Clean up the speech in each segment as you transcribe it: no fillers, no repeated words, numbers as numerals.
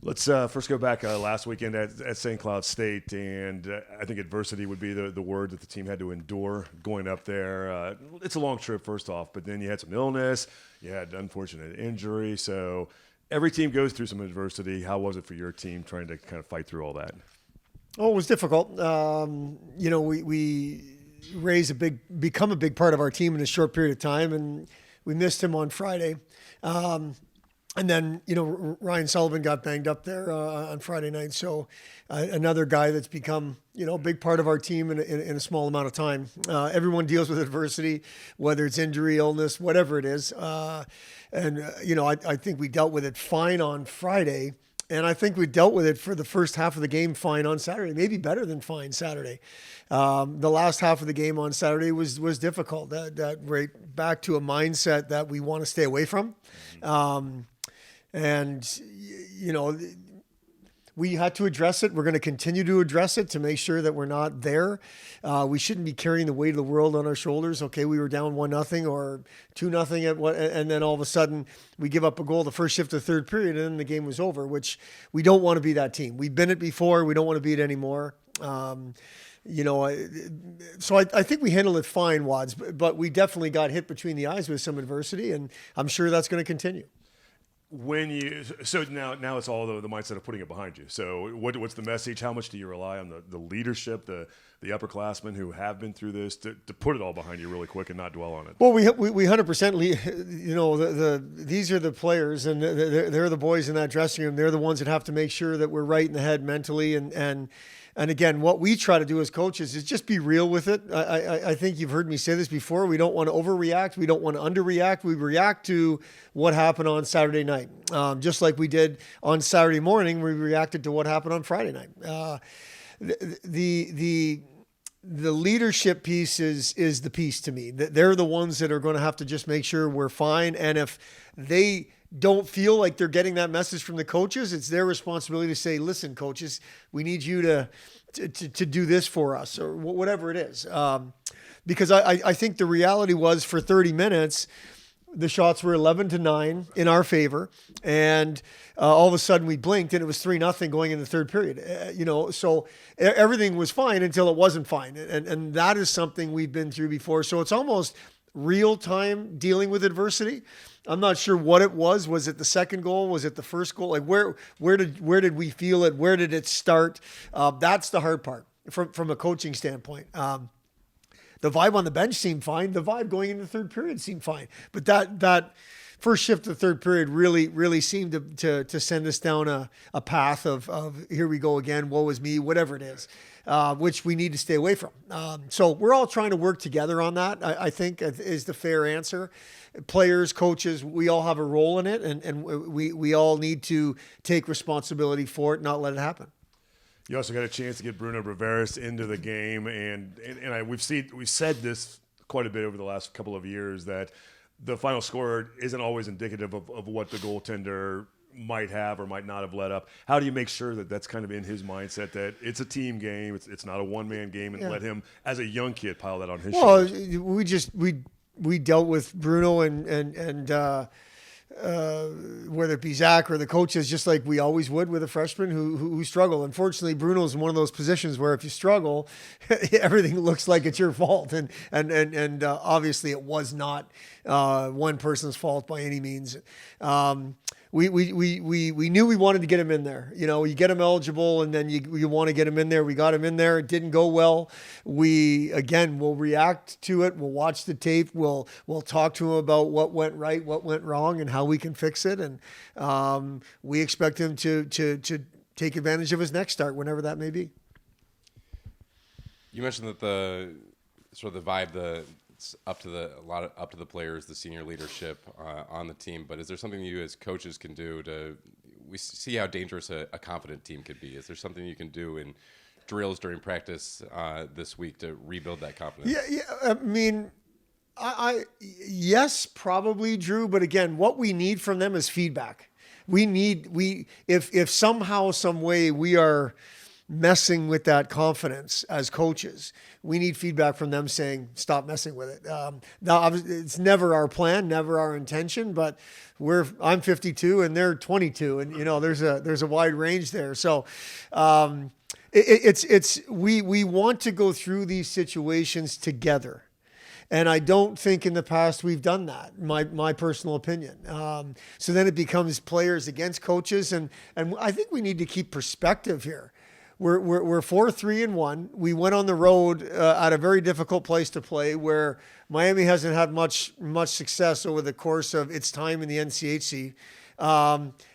Let's first go back last weekend at St. Cloud State, and I think adversity would be the word that the team had to endure going up there. It's a long trip, first off, but then you had some illness, you had unfortunate injury, so every team goes through some adversity. How was it for your team trying to kind of fight through all that? Oh, it was difficult. We become a big part of our team in a short period of time, and we missed him on Friday. And then, Ryan Sullivan got banged up there on Friday night. So another guy that's become, a big part of our team in a small amount of time. Everyone deals with adversity, whether it's injury, illness, whatever it is. I think we dealt with it fine on Friday. And I think we dealt with it for the first half of the game fine on Saturday, maybe better than fine Saturday. The last half of the game on Saturday was difficult. That right back to a mindset that we want to stay away from. We had to address it. We're going to continue to address it to make sure that we're not there. We shouldn't be carrying the weight of the world on our shoulders. Okay, we were down 1-0 or 2-0 and then all of a sudden we give up a goal the first shift of the third period, and then the game was over. Which we don't want to be that team. We've been it before. We don't want to be it anymore. So I think we handled it fine, Wads, but we definitely got hit between the eyes with some adversity, and I'm sure that's going to continue. So now it's all the mindset of putting it behind you. So what's the message? How much do you rely on the leadership, the upperclassmen who have been through this to put it all behind you really quick and not dwell on it? Well, we 100%. These are the players, and they're the boys in that dressing room. They're the ones that have to make sure that we're right in the head mentally, and again, what we try to do as coaches is just be real with it. I think you've heard me say this before. We don't want to overreact. We don't want to underreact. We react to what happened on Saturday night. Just like we did on Saturday morning, we reacted to what happened on Friday night. The leadership piece is the piece to me. They're the ones that are going to have to just make sure we're fine. And if they don't feel like they're getting that message from the coaches, it's their responsibility to say, listen, coaches, we need you to do this for us, or whatever it is. Because I think the reality was for 30 minutes, the shots were 11-9 in our favor. And all of a sudden we blinked and it was 3-0 going in the third period. So everything was fine until it wasn't fine. And that is something we've been through before. So it's almost real time dealing with adversity. I'm not sure what it was. Was it the second goal? Was it the first goal? Like where did we feel it? Where did it start? That's the hard part from a coaching standpoint. The vibe on the bench seemed fine. The vibe going into the third period seemed fine. But that first shift of the third period really seemed to send us down a path of here we go again, woe is me, whatever it is, which we need to stay away from. So we're all trying to work together on that, I think is the fair answer. Players, coaches, we all have a role in it, and we all need to take responsibility for it, not let it happen. You also got a chance to get Bruno Braveris into the game, and we've said this quite a bit over the last couple of years that the final score isn't always indicative of what the goaltender might have or might not have let up. How do you make sure that that's kind of in his mindset, that it's a team game, it's not a one-man game, and let him, as a young kid, pile that on his shoulders? We dealt with Bruno and whether it be Zach or the coaches, just like we always would with a freshman who struggle. Unfortunately, Bruno's in one of those positions where if you struggle, everything looks like it's your fault. And obviously it was not one person's fault by any means. We knew we wanted to get him in there. You get him eligible and then you want to get him in there. We got him in there. It didn't go well. We'll react to it. We'll watch the tape. We'll talk to him about what went right, what went wrong, and how we can fix it. And we expect him to take advantage of his next start, whenever that may be. You mentioned that the sort of the vibe, it's up to the players, the senior leadership on the team. But is there something you as coaches can do we see how dangerous a confident team could be? Is there something you can do in drills during practice this week to rebuild that confidence? Yeah. I mean, yes, probably, Drew. But again, what we need from them is feedback. If somehow, some way we are messing with that confidence as coaches, we need feedback from them saying, stop messing with it. Now, obviously, it's never our plan, never our intention, but I'm 52 and they're 22, and there's a wide range there. So we want to go through these situations together. And I don't think in the past we've done that, my personal opinion. So then it becomes players against coaches. And I think we need to keep perspective here. We're 4-3-1. We went on the road at a very difficult place to play, where Miami hasn't had much success over the course of its time in the NCHC.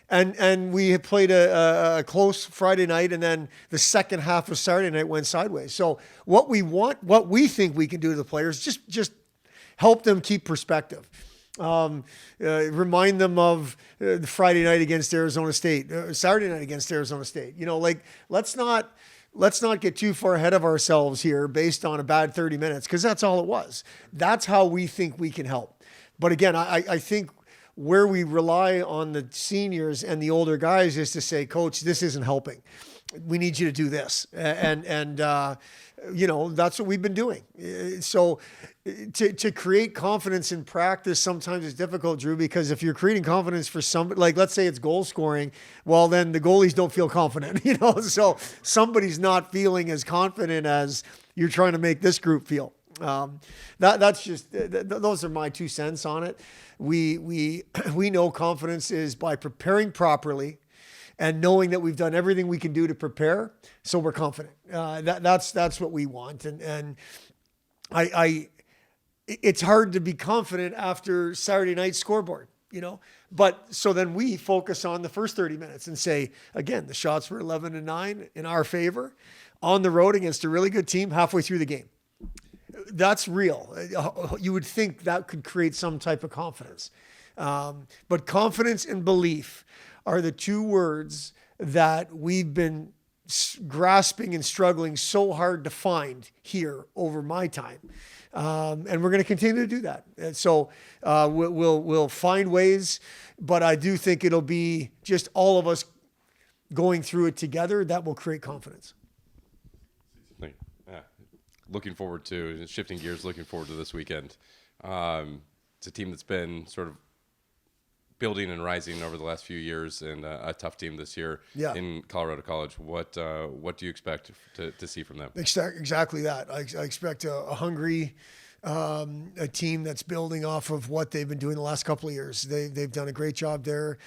And we had played a close Friday night, and then the second half of Saturday night went sideways. So what we think we can do to the players, just help them keep perspective. Remind them of the Friday night against Arizona State, Saturday night against Arizona State. Let's not get too far ahead of ourselves here based on a bad 30 minutes, because that's all it was. That's how we think we can help. But again, I think where we rely on the seniors and the older guys is to say, Coach, this isn't helping. We need you to do this. And that's what we've been doing. So to create confidence in practice sometimes is difficult, Drew, because if you're creating confidence for somebody, like let's say it's goal scoring, well, then the goalies don't feel confident, so somebody's not feeling as confident as you're trying to make this group feel. That's just, those are my 2 cents on it. We know confidence is by preparing properly and knowing that we've done everything we can do to prepare, so we're confident. That's what we want. And it's hard to be confident after Saturday night scoreboard, But so then we focus on the first 30 minutes and say, again, the shots were 11-9 in our favor on the road against a really good team halfway through the game. That's real. You would think that could create some type of confidence. But confidence and belief are the 2 words that we've been grasping and struggling so hard to find here over my time. And we're going to continue to do that. And so we'll find ways, but I do think it'll be just all of us going through it together that will create confidence. Looking forward to, shifting gears, looking forward to this weekend. It's a team that's been sort of building and rising over the last few years, and a tough team this year in Colorado College. What do you expect to see from them? Exactly that. I expect a hungry a team that's building off of what they've been doing the last couple of years. They've done a great job there.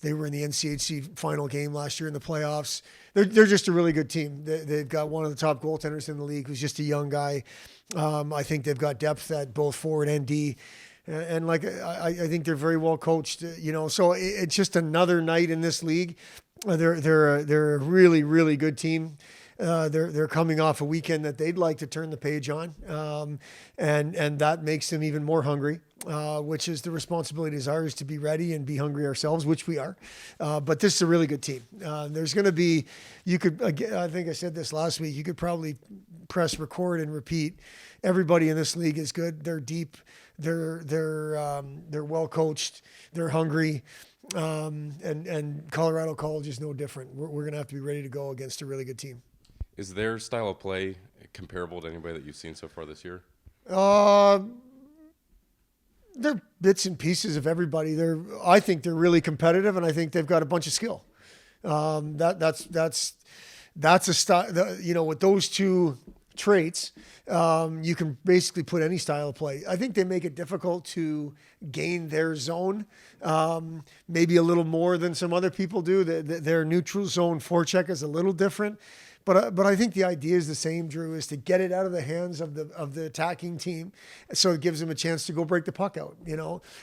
They were in the NCHC final game last year in the playoffs. They're just a really good team. They've got one of the top goaltenders in the league who's just a young guy. I think they've got depth at both forward and D. And I think they're very well coached, so it's just another night in this league. They're a really, really good team. They're coming off a weekend that they'd like to turn the page on. And that makes them even more hungry, which is the responsibility is ours to be ready and be hungry ourselves, which we are. But this is a really good team. There's going to be, I think I said this last week, you could probably press record and repeat. Everybody in this league is good. They're deep. They're well coached. They're hungry. And Colorado College is no different. We're going to have to be ready to go against a really good team. Is their style of play comparable to anybody that you've seen so far this year? They're bits and pieces of everybody. I think they're really competitive, and I think they've got a bunch of skill. That's a style. With those 2 traits, you can basically put any style of play. I think they make it difficult to gain their zone, maybe a little more than some other people do. Their neutral zone forecheck is a little different. But I think the idea is the same, Drew, is to get it out of the hands of the attacking team, so it gives them a chance to go break the puck out.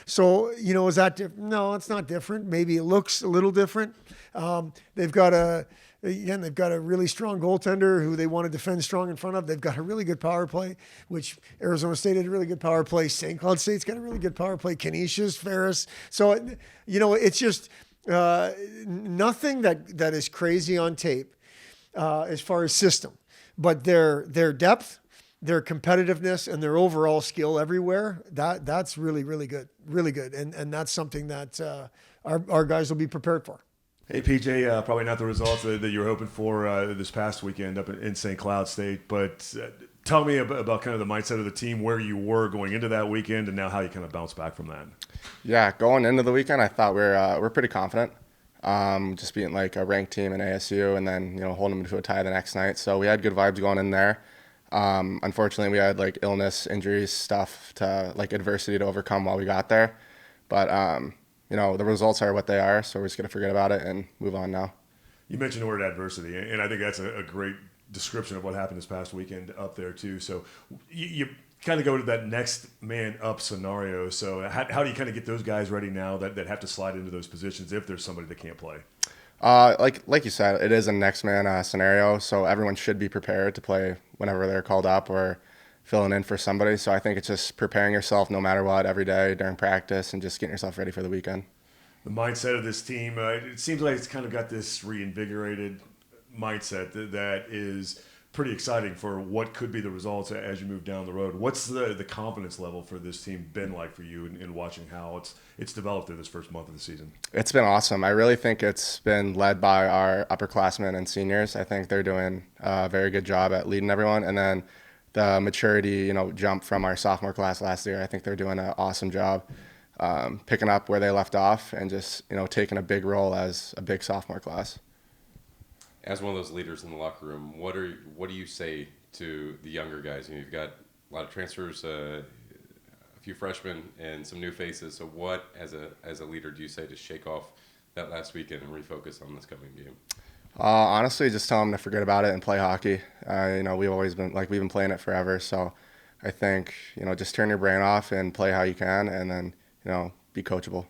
So is that different? No, it's not different. Maybe it looks a little different. They've got a really strong goaltender who they want to defend strong in front of. They've got a really good power play, which Arizona State had a really good power play. St. Cloud State's got a really good power play. Canisius, Ferris. So it's just nothing that is crazy on tape. As far as system, but their depth, their competitiveness, and their overall skill everywhere, that's really, really good, and that's something that our guys will be prepared for. Hey PJ, probably not the results that you were hoping for this past weekend up in St. Cloud State, but tell me about kind of the mindset of the team, where you were going into that weekend, and now how you kind of bounce back from that. Yeah, going into the weekend, I thought we're pretty confident. Just being like a ranked team in ASU, and then holding them to a tie the next night. So we had good vibes going in there. Unfortunately, we had like illness, injuries, stuff to like adversity to overcome while we got there. But the results are what they are, so we're just gonna forget about it and move on now. You mentioned the word adversity, and I think that's a great description of what happened this past weekend up there too. So you kind of go to that next man up scenario. So how do you kind of get those guys ready now that have to slide into those positions if there's somebody that can't play? Like you said, it is a next man scenario, so everyone should be prepared to play whenever they're called up or filling in for somebody. So I think it's just preparing yourself no matter what every day during practice and just getting yourself ready for the weekend. The mindset of this team, it seems like it's kind of got this reinvigorated mindset that is pretty exciting for what could be the results as you move down the road. What's the confidence level for this team been like for you in watching how it's developed through this first month of the season? It's been awesome. I really think it's been led by our upperclassmen and seniors. I think they're doing a very good job at leading everyone. And then the maturity, jump from our sophomore class last year, I think they're doing an awesome job picking up where they left off and just, taking a big role as a big sophomore class. As one of those leaders in the locker room, what do you say to the younger guys? You've got a lot of transfers, a few freshmen, and some new faces. So what, as a leader, do you say to shake off that last weekend and refocus on this coming game? Honestly, just tell them to forget about it and play hockey. We've been playing it forever. So I think, just turn your brain off and play how you can, and then, be coachable.